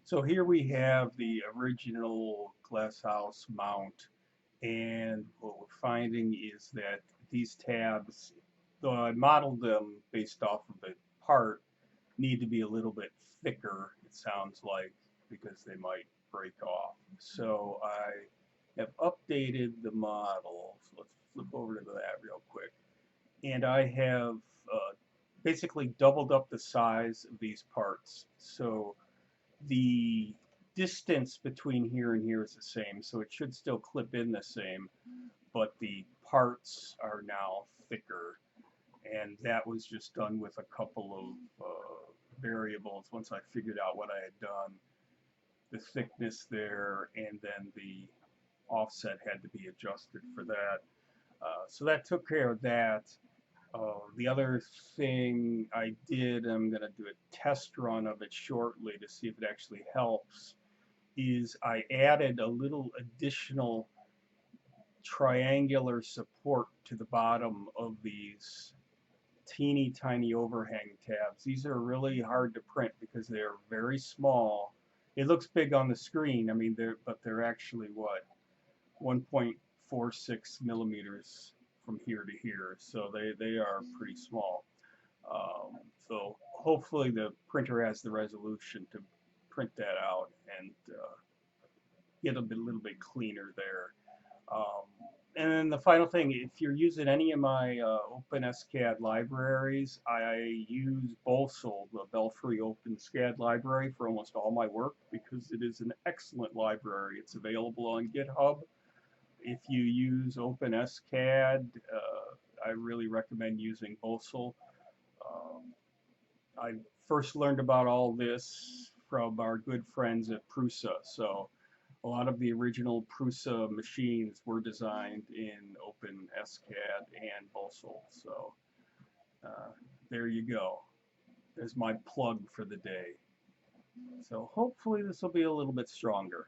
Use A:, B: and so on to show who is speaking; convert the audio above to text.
A: So here we have the original GlassOuse mount, and what we're finding is that these tabs, though I modeled them based off of the part, need to be a little bit thicker, it sounds like, because they might break off. So I have updated the model. So let's flip over to that real quick. And I have uh, basically doubled up the size of these parts. So the distance between here and here is the same, so it should still clip in the same, but the parts are now thicker. And that was just done with a couple of variables once I figured out what I had done. The thickness there, and then the offset had to be adjusted for that. So that took care of that. The other thing I did, I'm going to do a test run of it shortly to see if it actually helps, is I added a little additional triangular support to the bottom of these teeny tiny overhang tabs. These are really hard to print because they're very small. It looks big on the screen, I mean, but they're actually what, 1.46 millimeters from here to here, so they are pretty small. So hopefully the printer has the resolution to print that out and get a little bit cleaner there. Um, and then the final thing, if you're using any of my OpenSCAD libraries, I use Bolsol, the Belfry OpenSCAD library, for almost all my work because it is an excellent library. It's available on GitHub. If you use OpenSCAD, I really recommend using Bolsol. Um, I first learned about all this from our good friends at Prusa. So a lot of the original Prusa machines were designed in OpenSCAD and Bolsol. So uh, there you go. There's my plug for the day. So hopefully this will be a little bit stronger.